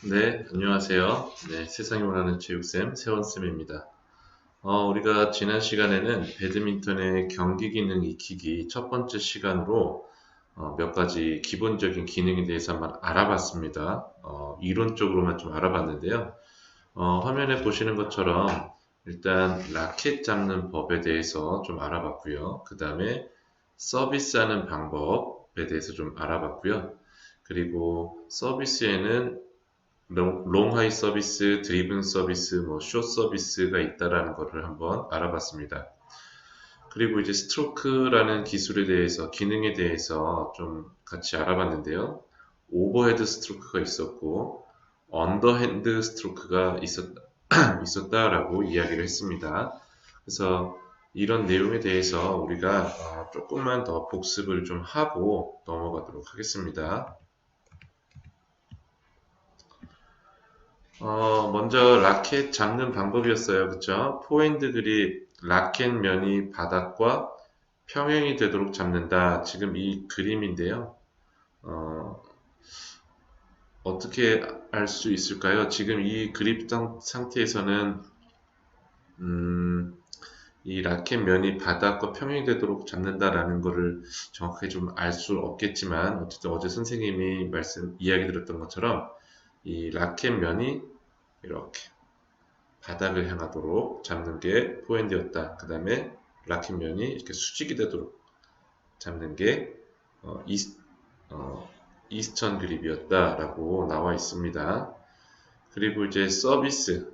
네, 안녕하세요. 네, 세상이 원하는 체육쌤, 세원쌤입니다. 우리가 지난 시간에는 배드민턴의 경기 기능 익히기 첫 번째 시간으로 몇 가지 기본적인 기능에 대해서 한번 알아봤습니다. 이론적으로만 좀 알아봤는데요. 화면에 보시는 것처럼 일단 라켓 잡는 법에 대해서 좀 알아봤고요. 그 다음에 서비스하는 방법에 대해서 좀 알아봤고요. 그리고 서비스에는 롱하이 서비스, 드리븐 서비스, 숏 서비스가 있다라는 것을 한번 알아봤습니다. 그리고 이제 스트로크라는 기술에 대해서, 기능에 대해서 좀 같이 알아봤는데요. 오버헤드 스트로크가 있었고, 언더핸드 스트로크가 있었다라고 이야기를 했습니다. 그래서 이런 내용에 대해서 우리가 조금만 더 복습을 좀 하고 넘어가도록 하겠습니다. 먼저 라켓 잡는 방법이었어요. 그쵸? 포핸드 그립, 라켓 면이 바닥과 평행이 되도록 잡는다. 지금 이 그림인데요. 어, 어떻게 알 수 있을까요? 지금 이 그립 상태에서는 음, 이 라켓 면이 바닥과 평행이 되도록 잡는다라는 것을 정확하게 좀 알 수 없겠지만 어쨌든 어제 선생님이 이야기 드렸던 것처럼 이 라켓 면이 이렇게 바닥을 향하도록 잡는 게 포핸드였다. 그 다음에 라켓 면이 이렇게 수직이 되도록 잡는 게 어, 어, 이스턴 그립이었다라고 나와 있습니다. 그리고 이제 서비스,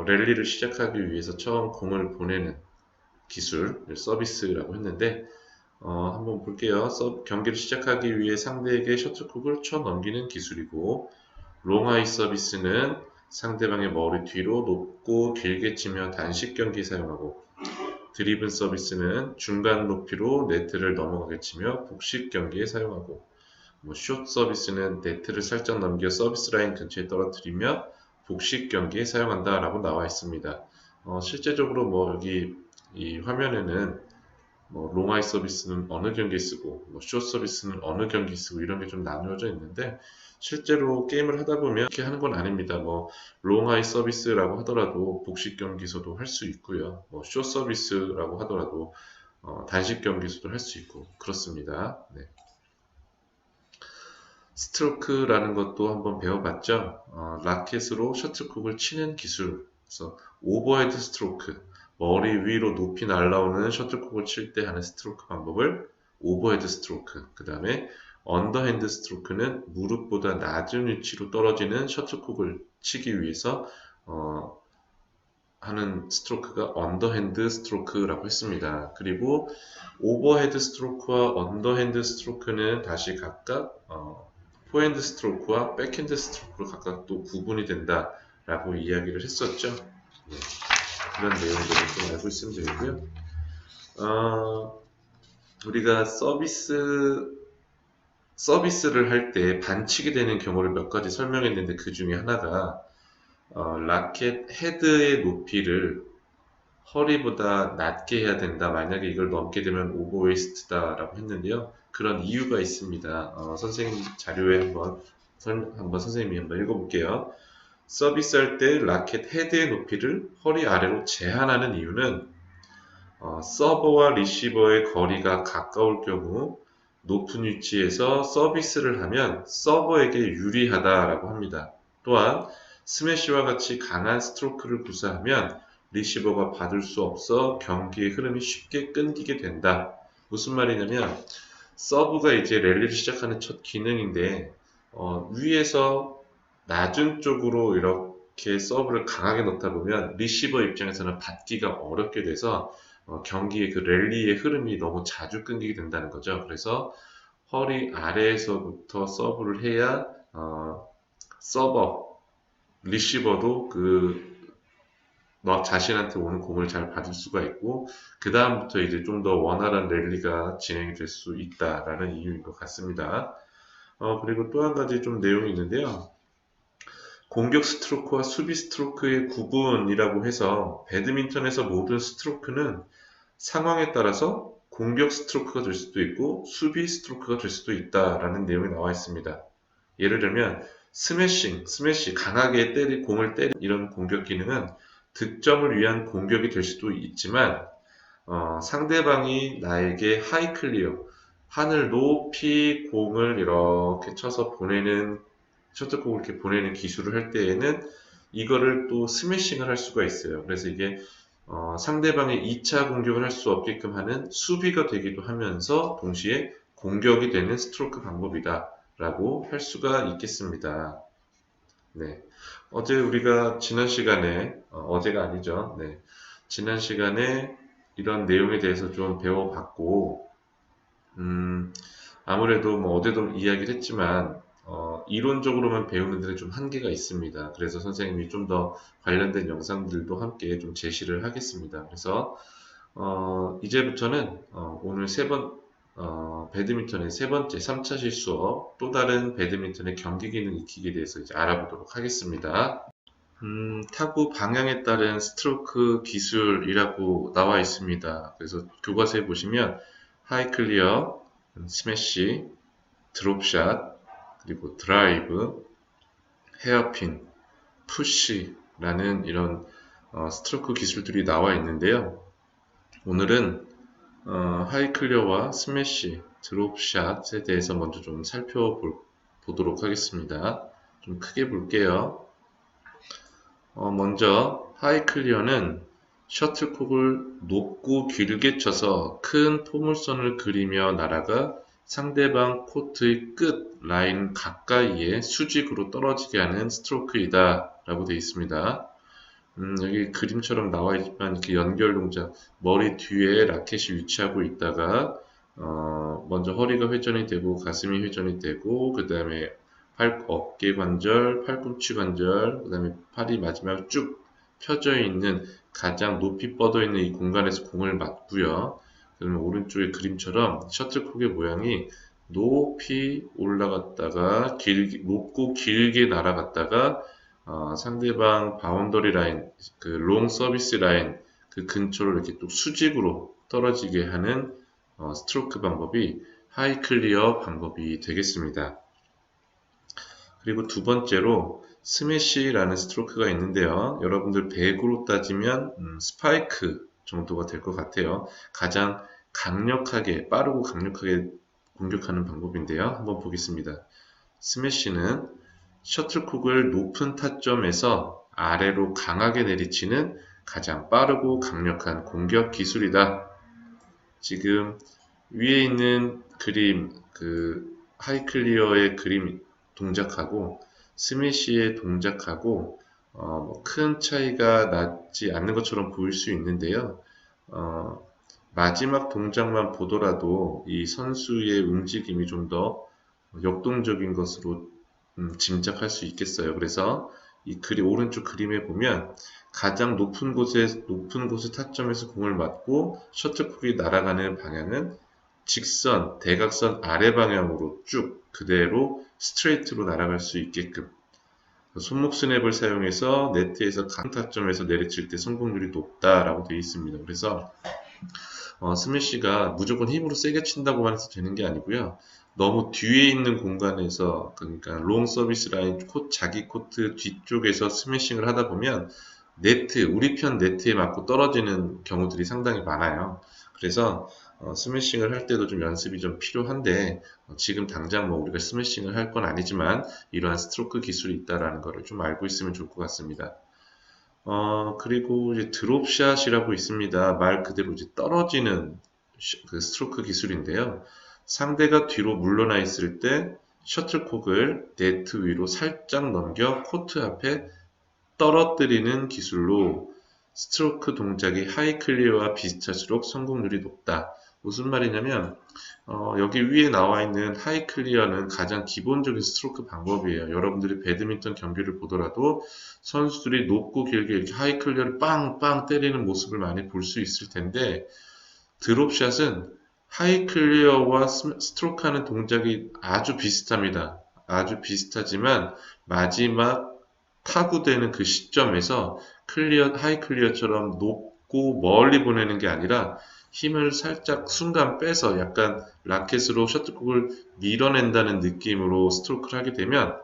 랠리를 시작하기 위해서 처음 공을 보내는 기술, 서비스라고 했는데, 한번 볼게요. 경기를 시작하기 위해 상대에게 셔틀콕을 쳐 넘기는 기술이고, 롱하이 서비스는 상대방의 머리 뒤로 높고 길게 치며 단식 경기 사용하고, 드리븐 서비스는 중간 높이로 네트를 넘어가게 치며 복식 경기에 사용하고, 숏 서비스는 네트를 살짝 넘겨 서비스 라인 근처에 떨어뜨리며 복식 경기에 사용한다라고 나와 있습니다. 실제적으로 여기 이 화면에는 롱아이 서비스는 어느 경기에 쓰고 숏 서비스는 어느 경기에 쓰고 이런 게 좀 나누어져 있는데 실제로 게임을 하다 보면 이렇게 하는 건 아닙니다. 롱아이 서비스라고 하더라도 복식 경기에서도 할 수 있고요. 숏 서비스라고 하더라도 단식 경기에서도 할 수 있고 그렇습니다. 네. 스트로크라는 것도 한번 배워봤죠. 라켓으로 셔틀콕을 치는 기술. 그래서 오버헤드 스트로크, 머리 위로 높이 날아오는 셔틀콕을 칠 때 하는 스트로크 방법을 오버헤드 스트로크. 그 다음에 언더핸드 스트로크는 무릎보다 낮은 위치로 떨어지는 셔틀콕을 치기 위해서 하는 스트로크가 언더핸드 스트로크라고 했습니다. 그리고 오버헤드 스트로크와 언더핸드 스트로크는 다시 각각 포핸드 스트로크와 백핸드 스트로크로 각각 또 구분이 된다라고 이야기를 했었죠. 네, 그런 내용들을 좀 알고 있으면 되고요. 우리가 서비스를 할 때 반칙이 되는 경우를 몇 가지 설명했는데 그 중에 하나가 라켓 헤드의 높이를 허리보다 낮게 해야 된다. 만약에 이걸 넘게 되면 오버웨이스트다라고 했는데요. 그런 이유가 있습니다. 선생님 자료에 한번 선생님이 한번 읽어볼게요. 서비스할 때 라켓 헤드의 높이를 허리 아래로 제한하는 이유는 서버와 리시버의 거리가 가까울 경우 높은 위치에서 서비스를 하면 서버에게 유리하다라고 합니다. 또한 스매시와 같이 강한 스트로크를 구사하면 리시버가 받을 수 없어 경기의 흐름이 쉽게 끊기게 된다. 무슨 말이냐면 서브가 이제 랠리를 시작하는 첫 기능인데 위에서 낮은 쪽으로 이렇게 서브를 강하게 넣다 보면 리시버 입장에서는 받기가 어렵게 돼서 경기의 그 랠리의 흐름이 너무 자주 끊기게 된다는 거죠. 그래서 허리 아래에서부터 서브를 해야 서버, 리시버도 너 자신한테 오는 공을 잘 받을 수가 있고 그 다음부터 이제 좀 더 원활한 랠리가 진행이 될 수 있다라는 이유인 것 같습니다. 그리고 또 한 가지 좀 내용이 있는데요. 공격 스트로크와 수비 스트로크의 구분이라고 해서 배드민턴에서 모든 스트로크는 상황에 따라서 공격 스트로크가 될 수도 있고 수비 스트로크가 될 수도 있다라는 내용이 나와 있습니다. 예를 들면 스매시, 강하게 공을 때리 이런 공격 기능은 득점을 위한 공격이 될 수도 있지만 상대방이 나에게 하이 클리어, 하늘 높이 공을 이렇게 쳐서 보내는 셔틀콕을 이렇게 보내는 기술을 할 때에는 이거를 또 스매싱을 할 수가 있어요. 그래서 이게 상대방의 2차 공격을 할 수 없게끔 하는 수비가 되기도 하면서 동시에 공격이 되는 스트로크 방법이다 라고 할 수가 있겠습니다. 네. 어제 우리가 지난 시간에, 어제가 아니죠. 네. 지난 시간에 이런 내용에 대해서 좀 배워봤고, 아무래도 뭐 어제도 이야기를 했지만, 이론적으로만 배우는 데는 좀 한계가 있습니다. 그래서 선생님이 좀 더 관련된 영상들도 함께 좀 제시를 하겠습니다. 그래서, 이제부터는, 오늘 배드민턴의 세 번째 3차 실수업, 또 다른 배드민턴의 경기 기능 익히기에 대해서 이제 알아보도록 하겠습니다. 타구 방향에 따른 스트로크 기술이라고 나와 있습니다. 그래서 교과서에 보시면 하이 클리어, 스매시, 드롭샷, 그리고 드라이브, 헤어핀, 푸시라는 이런 스트로크 기술들이 나와 있는데요. 오늘은 하이 클리어와 스매시, 드롭샷에 대해서 먼저 좀 살펴보도록 하겠습니다. 좀 크게 볼게요. 먼저 하이 클리어는 셔틀콕을 높고 길게 쳐서 큰 포물선을 그리며 날아가 상대방 코트의 끝 라인 가까이에 수직으로 떨어지게 하는 스트로크이다 라고 되어 있습니다. 여기 그림처럼 나와 있지만 이렇게 연결 동작, 머리 뒤에 라켓이 위치하고 있다가 먼저 허리가 회전이 되고 가슴이 회전이 되고 그 다음에 어깨 관절, 팔꿈치 관절, 그 다음에 팔이 마지막 쭉 펴져 있는 가장 높이 뻗어 있는 이 공간에서 공을 맞고요. 그러면 오른쪽의 그림처럼 셔틀콕의 모양이 높이 올라갔다가 높고 길게 날아갔다가 상대방 바운더리 라인, 그 롱 서비스 라인 그 근처로 이렇게 또 수직으로 떨어지게 하는 스트로크 방법이 하이 클리어 방법이 되겠습니다. 그리고 두 번째로 스매시라는 스트로크가 있는데요. 여러분들 배구로 따지면 스파이크 정도가 될 것 같아요. 가장 강력하게, 빠르고 강력하게 공격하는 방법인데요. 한번 보겠습니다. 스매시는 셔틀콕을 높은 타점에서 아래로 강하게 내리치는 가장 빠르고 강력한 공격 기술이다. 지금 위에 있는 그림, 그 하이클리어의 그림 동작하고 스매시의 동작하고 큰 차이가 나지 않는 것처럼 보일 수 있는데요. 마지막 동작만 보더라도 이 선수의 움직임이 좀 더 역동적인 것으로 짐작할 수 있겠어요. 그래서 이 오른쪽 그림에 보면 가장 높은 곳의 타점에서 공을 맞고 셔틀콕이 날아가는 방향은 직선, 대각선 아래 방향으로 쭉 그대로 스트레이트로 날아갈 수 있게끔 손목 스냅을 사용해서 네트에서 강 타점에서 내리칠 때 성공률이 높다라고 되어 있습니다. 그래서 스매시가 무조건 힘으로 세게 친다고 해서 되는 게 아니고요. 너무 뒤에 있는 공간에서 그러니까 롱 서비스 라인 자기 코트 뒤쪽에서 스매싱을 하다 보면 우리 편 네트에 맞고 떨어지는 경우들이 상당히 많아요. 그래서 스매싱을 할 때도 좀 연습이 좀 필요한데 지금 당장 뭐 우리가 스매싱을 할 건 아니지만 이러한 스트로크 기술이 있다라는 것을 좀 알고 있으면 좋을 것 같습니다. 그리고 이제 드롭샷이라고 있습니다. 말 그대로 이제 떨어지는 그 스트로크 기술인데요. 상대가 뒤로 물러나 있을 때 셔틀콕을 네트 위로 살짝 넘겨 코트 앞에 떨어뜨리는 기술로 스트로크 동작이 하이 클리어와 비슷할수록 성공률이 높다. 무슨 말이냐면 여기 위에 나와 있는 하이 클리어는 가장 기본적인 스트로크 방법이에요. 여러분들이 배드민턴 경기를 보더라도 선수들이 높고 길게 이렇게 하이 클리어를 빵빵 때리는 모습을 많이 볼 수 있을 텐데 드롭샷은 하이 클리어와 스트로크 하는 동작이 아주 비슷합니다. 아주 비슷하지만 마지막 타구되는 그 시점에서 하이 클리어처럼 높고 멀리 보내는 게 아니라 힘을 살짝 순간 빼서 약간 라켓으로 셔틀콕을 밀어낸다는 느낌으로 스트로크를 하게 되면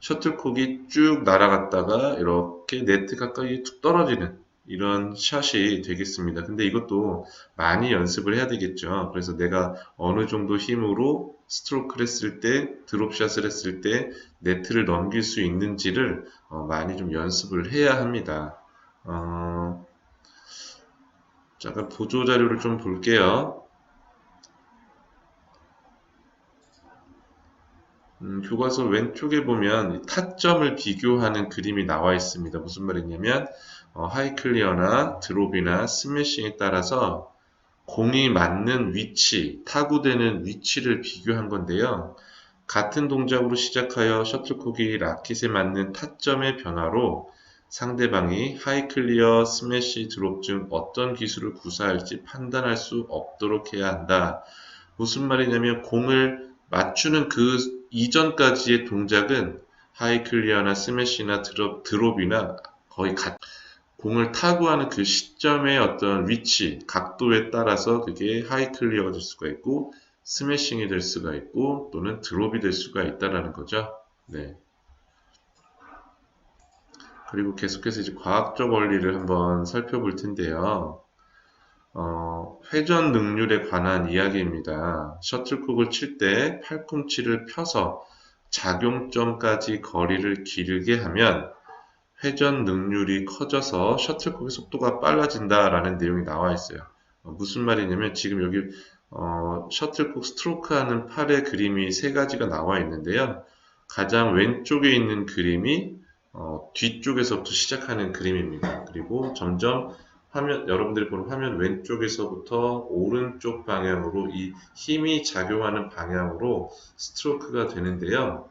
셔틀콕이 쭉 날아갔다가 이렇게 네트 가까이 툭 떨어지는 이런 샷이 되겠습니다. 근데 이것도 많이 연습을 해야 되겠죠. 그래서 내가 어느 정도 힘으로 스트로크를 했을 때, 드롭샷을 했을 때 네트를 넘길 수 있는지를 많이 좀 연습을 해야 합니다. 잠깐 보조 자료를 좀 볼게요. 교과서 왼쪽에 보면 타점을 비교하는 그림이 나와 있습니다. 무슨 말이냐면 하이 클리어나 드롭이나 스매싱에 따라서 공이 맞는 위치, 타구되는 위치를 비교한 건데요. 같은 동작으로 시작하여 셔틀콕이 라켓에 맞는 타점의 변화로 상대방이 하이 클리어, 스매시, 드롭 중 어떤 기술을 구사할지 판단할 수 없도록 해야 한다. 무슨 말이냐면 공을 맞추는 그 이전까지의 동작은 하이 클리어나 스매시나 드롭이나 거의 같 공을 타구하는 그 시점의 어떤 위치, 각도에 따라서 그게 하이 클리어가 될 수가 있고 스매싱이 될 수가 있고 또는 드롭이 될 수가 있다라는 거죠. 네. 그리고 계속해서 이제 과학적 원리를 한번 살펴볼 텐데요. 회전 능률에 관한 이야기입니다. 셔틀콕을 칠 때 팔꿈치를 펴서 작용점까지 거리를 길게 하면 회전 능률이 커져서 셔틀콕의 속도가 빨라진다라는 내용이 나와 있어요. 무슨 말이냐면 지금 여기 셔틀콕 스트로크 하는 팔의 그림이 세 가지가 나와 있는데요. 가장 왼쪽에 있는 그림이 뒤쪽에서부터 시작하는 그림입니다. 그리고 점점 화면, 여러분들이 보는 화면 왼쪽에서부터 오른쪽 방향으로 이 힘이 작용하는 방향으로 스트로크가 되는데요.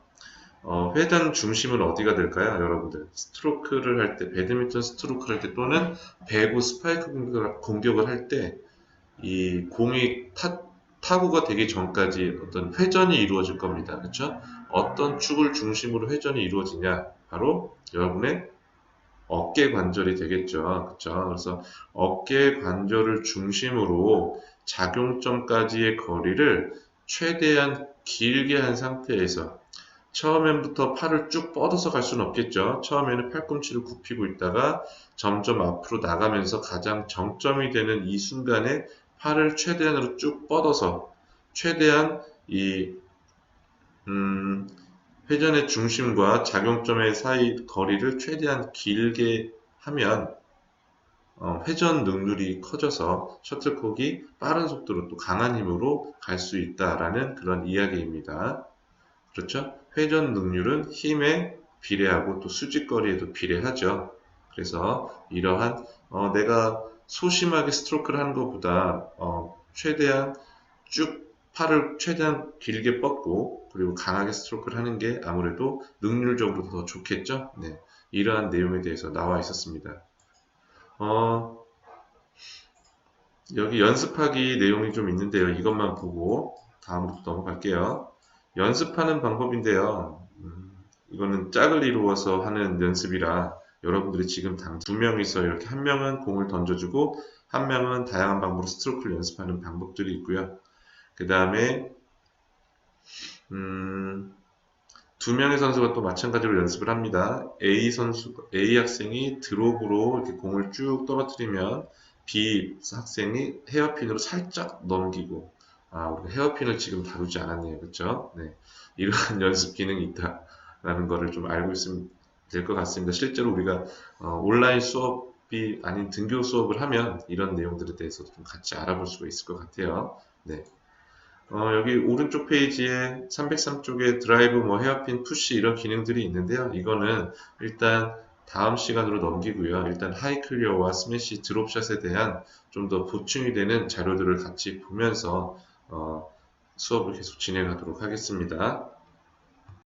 회전 중심은 어디가 될까요, 여러분들? 스트로크를 할 때, 배드민턴 스트로크를 할 때 또는 배구 스파이크 공격을 할 때, 이 공이 타구가 되기 전까지 어떤 회전이 이루어질 겁니다. 그렇죠? 어떤 축을 중심으로 회전이 이루어지냐? 바로 여러분의 어깨 관절이 되겠죠. 그렇죠? 그래서 어깨 관절을 중심으로 작용점까지의 거리를 최대한 길게 한 상태에서 처음엔부터 팔을 쭉 뻗어서 갈 수는 없겠죠. 처음에는 팔꿈치를 굽히고 있다가 점점 앞으로 나가면서 가장 정점이 되는 이 순간에 팔을 최대한으로 쭉 뻗어서 최대한 이 회전의 중심과 작용점의 사이 거리를 최대한 길게 하면 회전 능률이 커져서 셔틀콕이 빠른 속도로 또 강한 힘으로 갈 수 있다라는 그런 이야기입니다. 그렇죠? 회전 능률은 힘에 비례하고 또 수직거리에도 비례하죠. 그래서 이러한 내가 소심하게 스트로크를 하는 것보다 최대한 쭉 팔을 최대한 길게 뻗고 그리고 강하게 스트로크를 하는 게 아무래도 능률적으로 더 좋겠죠. 네, 이러한 내용에 대해서 나와 있었습니다. 여기 연습하기 내용이 좀 있는데요. 이것만 보고 다음으로 넘어갈게요. 연습하는 방법인데요. 이거는 짝을 이루어서 하는 연습이라 여러분들이 지금 당 두 명이서 이렇게 한 명은 공을 던져주고 한 명은 다양한 방법으로 스트로크를 연습하는 방법들이 있고요. 그 다음에 두 명의 선수가 또 마찬가지로 연습을 합니다. A 학생이 드롭으로 이렇게 공을 쭉 떨어뜨리면 B 학생이 헤어핀으로 살짝 넘기고, 우리가 헤어핀을 지금 다루지 않았네요. 그렇죠? 네. 이러한 연습 기능이 있다라는 거를 좀 알고 있으면 될 것 같습니다. 실제로 우리가 온라인 수업이 아닌 등교 수업을 하면 이런 내용들에 대해서도 좀 같이 알아볼 수가 있을 것 같아요. 네. 여기 오른쪽 페이지에 303쪽에 드라이브, 헤어핀, 푸시 이런 기능들이 있는데요. 이거는 일단 다음 시간으로 넘기고요. 일단 하이 클리어와 스매시, 드롭샷에 대한 좀 더 보충이 되는 자료들을 같이 보면서 수업을 계속 진행하도록 하겠습니다.